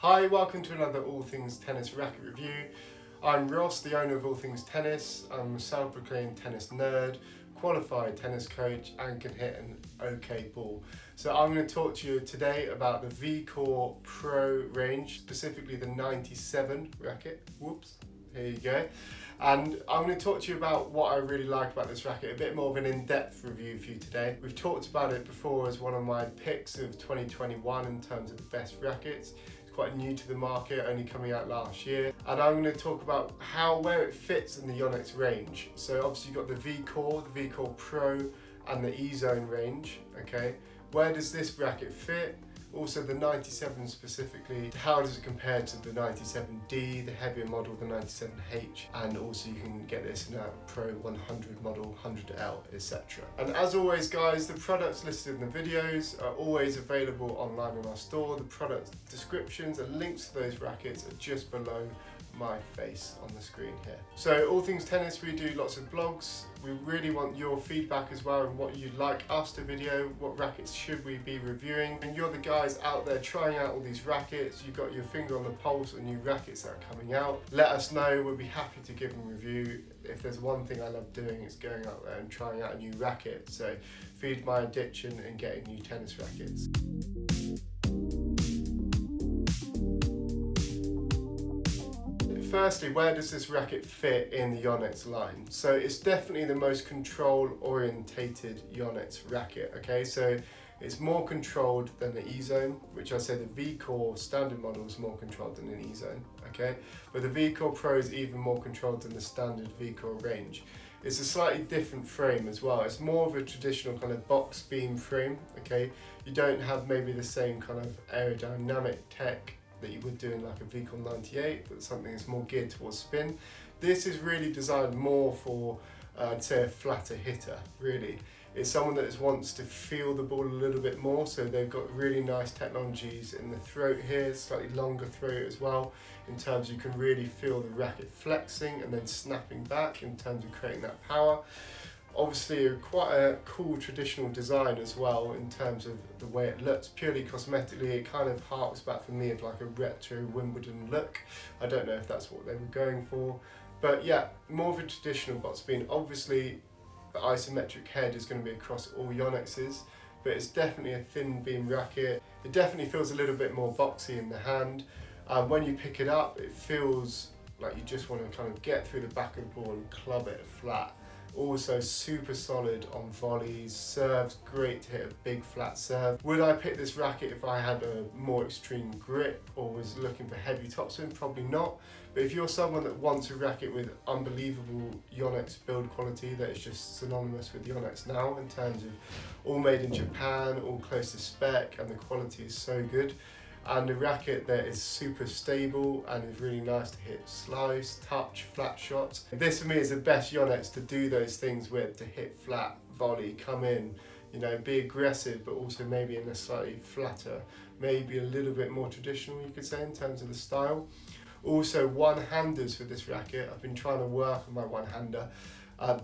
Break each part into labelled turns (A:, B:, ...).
A: Hi, welcome to another All Things Tennis Racket review. I'm Ross, the owner of All Things Tennis. I'm a self-proclaimed tennis nerd, qualified tennis coach, and can hit an okay ball. So I'm going to talk to you today about the VCORE Pro range, specifically the 97 racket. Whoops, here you go. And I'm going to talk to you about what I really like about this racket, a bit more of an in-depth review for you today. We've talked about it before as one of my picks of 2021 in terms of the best rackets. Quite new to the market, only coming out last year, and I'm going to talk about where it fits in the Yonex range. So obviously you've got the VCORE Pro and the E-Zone range. Okay, where does this racket fit? Also the 97 specifically, how does it compare to the 97D, the heavier model, the 97H, and also you can get this in a Pro 100 model, 100L, etc. And as always guys, the products listed in the videos are always available online in our store. The product descriptions and links to those rackets are just below my face on the screen here. So All Things Tennis, we do lots of blogs. We really want your feedback as well and what you'd like us to video, what rackets should we be reviewing. And you're the guys out there trying out all these rackets, you've got your finger on the pulse on new rackets that are coming out. Let us know, we'll be happy to give them a review. If there's one thing I love doing, it's going out there and trying out a new racket. So feed my addiction and getting new tennis rackets. Firstly, where does this racket fit in the Yonex line? So it's definitely the most control orientated Yonex racket, okay? So it's more controlled than the E-Zone, which I say the VCORE standard model is more controlled than an E-Zone, okay? But the VCORE Pro is even more controlled than the standard VCORE range. It's a slightly different frame as well. It's more of a traditional kind of box beam frame, okay? You don't have maybe the same kind of aerodynamic tech that you would do in like a VCORE 98, but something that's more geared towards spin. This is really designed more for, I'd say, a flatter hitter, really. It's someone that wants to feel the ball a little bit more, so they've got really nice technologies in the throat here, slightly longer throat as well, in terms you can really feel the racket flexing and then snapping back in terms of creating that power. Obviously quite a cool traditional design as well in terms of the way it looks. Purely cosmetically, it kind of harks back for me of like a retro Wimbledon look. I don't know if that's what they were going for, but yeah, more of a traditional box beam. Obviously the isometric head is going to be across all Yonexes, but it's definitely a thin beam racket. It definitely feels a little bit more boxy in the hand. When you pick it up, it feels like you just want to kind of get through the back of the ball and club it flat. Also super solid on volleys, serves great to hit a big flat serve. Would I pick this racket if I had a more extreme grip or was looking for heavy topspin? Probably not. But if you're someone that wants a racket with unbelievable Yonex build quality that is just synonymous with Yonex now in terms of all made in Japan, all close to spec, and the quality is so good, and a racket that is super stable and is really nice to hit slice, touch, flat shots. This for me is the best Yonex to do those things with, to hit flat, volley, come in, you know, be aggressive, but also maybe in a slightly flatter, maybe a little bit more traditional, you could say, in terms of the style. Also one-handers with this racket. I've been trying to work on my one-hander.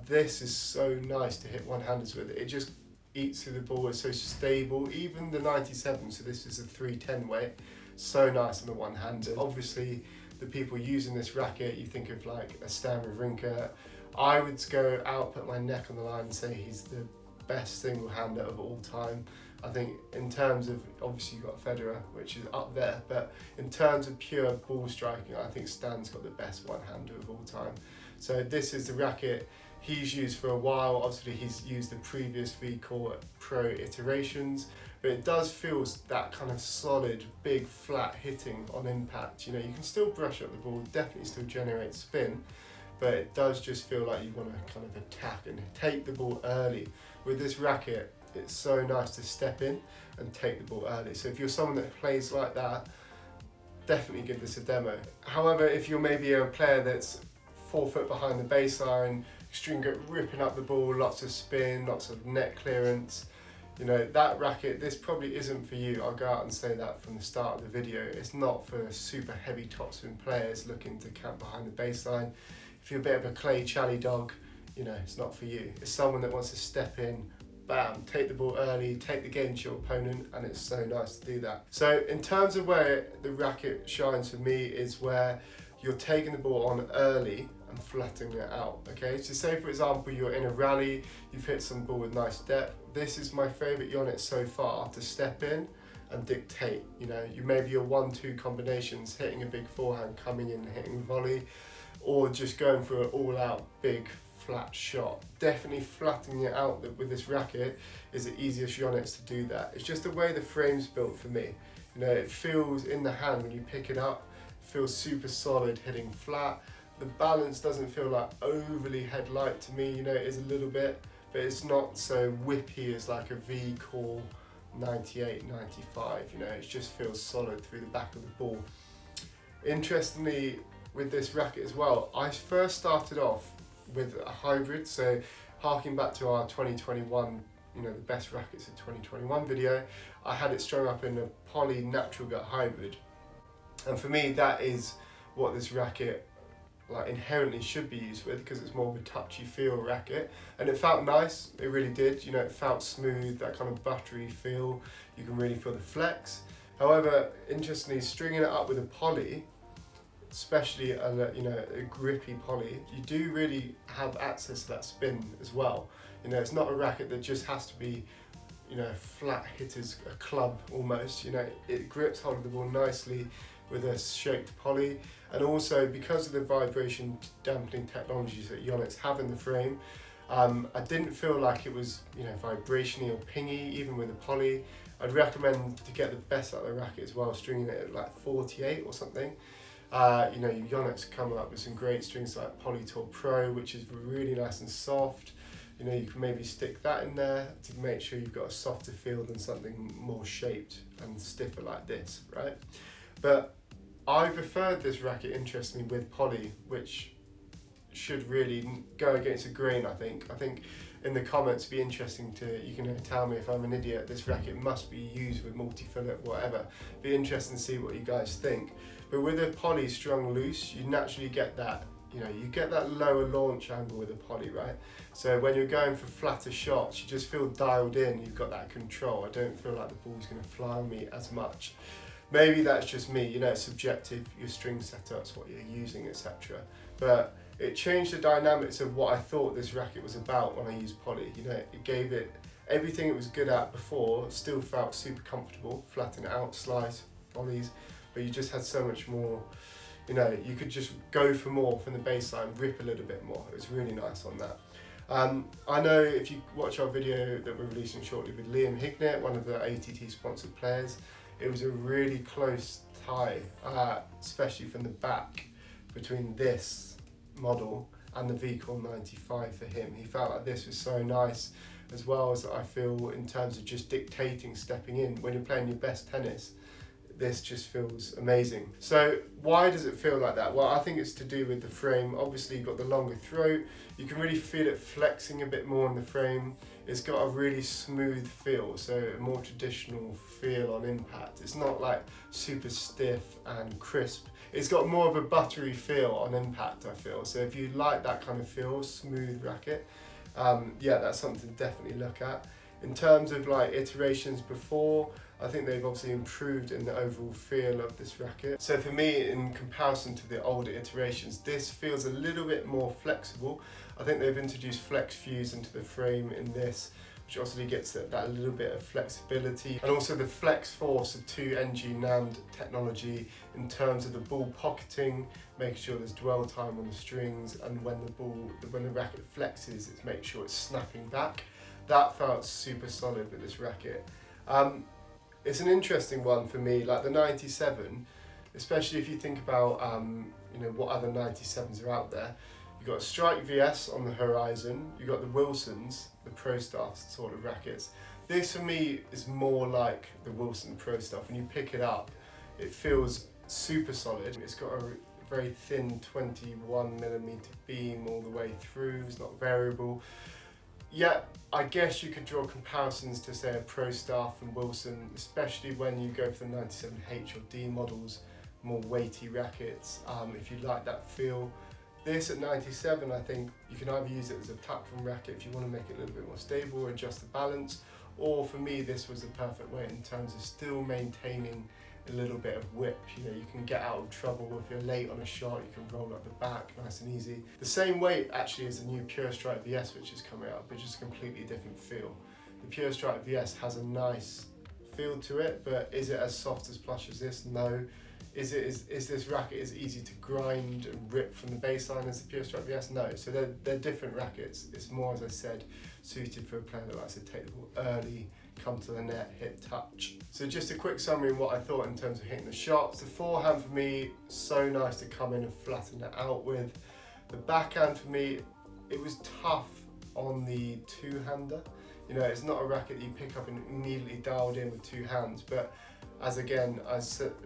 A: This is so nice to hit one-handers with. It just eats through the ball, it's so stable. Even the 97, so this is a 310 weight, so nice on the one-hander. Obviously the people using this racket, you think of like a Stan Wawrinka. I would go out, put my neck on the line and say he's the best single-hander of all time. I think in terms of, obviously you've got Federer, which is up there, but in terms of pure ball striking, I think Stan's got the best one-hander of all time. So this is the racket he's used for a while. Obviously he's used the previous VCORE Pro iterations, but it does feel that kind of solid, big, flat hitting on impact. You know, you can still brush up the ball, definitely still generate spin, but it does just feel like you want to kind of attack and take the ball early. With this racket, it's so nice to step in and take the ball early. So if you're someone that plays like that, definitely give this a demo. However, if you're maybe a player that's 4 foot behind the baseline, extreme grip, ripping up the ball, lots of spin, lots of net clearance, you know, that racket, this probably isn't for you. I'll go out and say that from the start of the video. It's not for super heavy topspin players looking to camp behind the baseline. If you're a bit of a clay chally dog, you know, it's not for you. It's someone that wants to step in, bam, take the ball early, take the game to your opponent, and it's so nice to do that. So in terms of where the racket shines for me is where you're taking the ball on early and flattening it out, okay? So say for example, you're in a rally, you've hit some ball with nice depth. This is my favorite Yonex so far, to step in and dictate, you know, you maybe your 1-2 combinations, hitting a big forehand, coming in and hitting a volley, or just going for an all-out big flat shot. Definitely flattening it out with this racket is the easiest Yonex to do that. It's just the way the frame's built for me. You know, it feels in the hand when you pick it up, it feels super solid hitting flat. The balance doesn't feel like overly headlight to me, you know, it is a little bit, but it's not so whippy as like a VCORE 98, 95, you know, it just feels solid through the back of the ball. Interestingly, with this racket as well, I first started off with a hybrid, so harking back to our 2021, you know, the best rackets in 2021 video, I had it strung up in a poly natural gut hybrid, and for me that is what this racket like inherently should be used with, because it's more of a touchy feel racket, and it felt nice, it really did, you know, it felt smooth, that kind of buttery feel, you can really feel the flex. However, interestingly, stringing it up with a poly, especially a grippy poly, you do really have access to that spin as well. You know, it's not a racket that just has to be, you know, flat hitters, a club almost. You know, it grips hold of the ball nicely with a shaped poly, and also because of the vibration dampening technologies that Yonex have in the frame, I didn't feel like it was, you know, vibrationy or pingy even with a poly. I'd recommend to get the best out of the racket as well, stringing it at like 48 or something. You know, Yonex come up with some great strings like Polytour Pro, which is really nice and soft. You know, you can maybe stick that in there to make sure you've got a softer feel than something more shaped and stiffer like this, right? But I preferred this racket, interestingly, with poly, which should really go against the grain, I think. I think in the comments, be interesting to, you can tell me if I'm an idiot, this racket must be used with multi-fillet, whatever. Be interesting to see what you guys think. But with a poly strung loose, you naturally get that, you know, you get that lower launch angle with a poly, right? So when you're going for flatter shots, you just feel dialed in, you've got that control. I don't feel like the ball's gonna fly on me as much. Maybe that's just me, you know, it's subjective, your string setups, what you're using, etc. But it changed the dynamics of what I thought this racket was about when I used poly. You know, it gave it everything it was good at before, still felt super comfortable, flatten it out, slice, volleys, but you just had so much more, you know, you could just go for more from the baseline, rip a little bit more. It was really nice on that. I know if you watch our video that we're releasing shortly with Liam Hignett, one of the ATT sponsored players, it was a really close tie, especially from the back, between this model and the VCORE 95 for him. He felt like this was so nice, as well as I feel in terms of just dictating, stepping in. When you're playing your best tennis, this just feels amazing. So why does it feel like that? Well, I think it's to do with the frame. Obviously you've got the longer throat, you can really feel it flexing a bit more in the frame. It's got a really smooth feel, so a more traditional feel on impact. It's not like super stiff and crisp. It's got more of a buttery feel on impact, I feel. So if you like that kind of feel, smooth racket, yeah, that's something to definitely look at. In terms of like iterations before, I think they've obviously improved in the overall feel of this racket. So for me, in comparison to the older iterations, this feels a little bit more flexible. I think they've introduced flex fuse into the frame in this, which obviously gets that little bit of flexibility, and also the flex force of 2NG NAND technology in terms of the ball pocketing, making sure there's dwell time on the strings, and when the racket flexes, it's make sure it's snapping back. That felt super solid with this racket. It's an interesting one for me, like the 97, especially if you think about you know, what other 97s are out there. You've got a Strike VS on the horizon, you've got the Wilsons, the Pro Staff sort of rackets. This for me is more like the Wilson Pro Staff. When you pick it up, it feels super solid. It's got a very thin 21mm beam all the way through, it's not variable. Yeah, I guess you could draw comparisons to say a Pro Staff and Wilson, especially when you go for the 97H or D models, more weighty rackets. If you like that feel, This at 97, I think you can either use it as a platform racket if you want to make it a little bit more stable or adjust the balance, or for me this was the perfect way in terms of still maintaining a little bit of whip. You know, you can get out of trouble if you're late on a shot, you can roll up the back nice and easy. The same weight actually as the new Pure Strike VS which is coming out, but just a completely different feel. The Pure Strike VS has a nice feel to it, but is it as soft as plush as this? No. Is this racket as easy to grind and rip from the baseline as the Pure Strike VS? No. So they're different rackets. It's more, as I said, suited for a player that likes to take the ball early, come to the net, hit touch. So just a quick summary of what I thought in terms of hitting the shots. The forehand for me, so nice to come in and flatten it out with. The backhand for me, it was tough on the two-hander. You know, it's not a racket that you pick up and immediately dialed in with two hands, but as again, I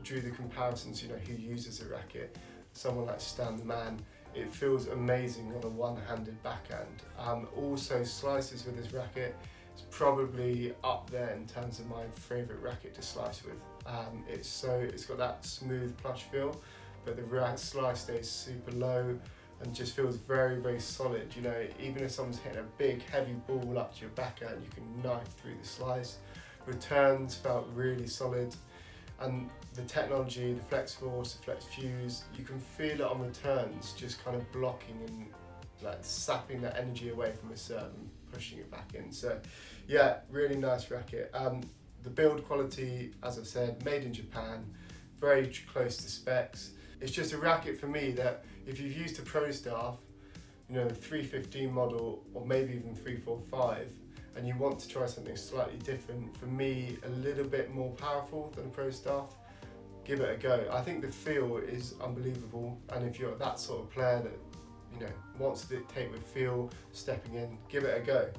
A: drew the comparisons, you know, who uses a racket. Someone like Stan the Man, it feels amazing on a one-handed backhand. Also slices with this racket, it's probably up there in terms of my favourite racket to slice with. It's got that smooth plush feel, but the slice stays super low and just feels very, very solid. You know, even if someone's hitting a big heavy ball up to your backhand, you can knife through the slice. Returns felt really solid, and the technology, the flex force, the flex fuse, you can feel it on returns, just kind of blocking and like sapping that energy away from a serve and pushing it back in. So yeah, really nice racket. The build quality, as I said, made in Japan, very close to specs. It's just a racket for me that if you've used a Pro Staff, you know, the 315 model or maybe even 345, and you want to try something slightly different, for me a little bit more powerful than a Pro Staff, give it a go. I think the feel is unbelievable, and if you're that sort of player that, you know, wants to dictate with feel, stepping in, give it a go.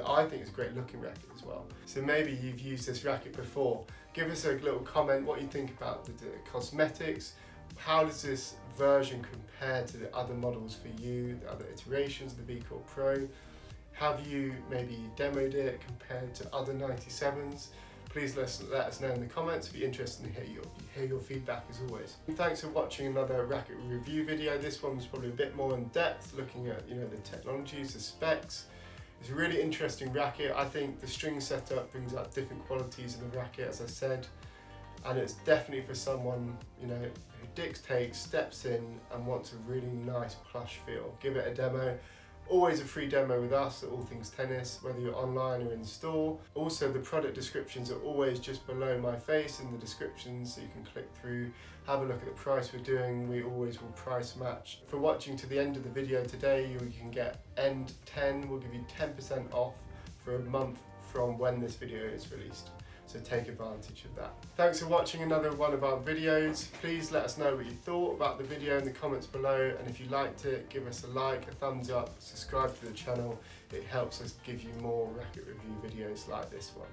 A: I think it's a great looking racket as well. So maybe you've used this racket before. Give us a little comment what you think about the cosmetics. How does this version compare to the other models for you, the other iterations of the VCORE Pro? Have you maybe demoed it compared to other 97s? Please let us know in the comments. It'd be interesting to hear your feedback as always. And thanks for watching another racket review video. This one was probably a bit more in depth, looking at, you know, the technologies, the specs. It's a really interesting racket. I think the string setup brings out different qualities in the racket, as I said, and it's definitely for someone, you know, who dictates, steps in and wants a really nice plush feel. Give it a demo. Always a free demo with us at All Things Tennis, whether you're online or in store. Also, the product descriptions are always just below my face in the descriptions, so you can click through, have a look at the price we're doing. We always will price match. For watching to the end of the video today, you can get End 10. We'll give you 10% off for a month from when this video is released. So take advantage of that. Thanks for watching another one of our videos. Please let us know what you thought about the video in the comments below, and if you liked it, give us a like, a thumbs up, subscribe to the channel. It helps us give you more racket review videos like this one.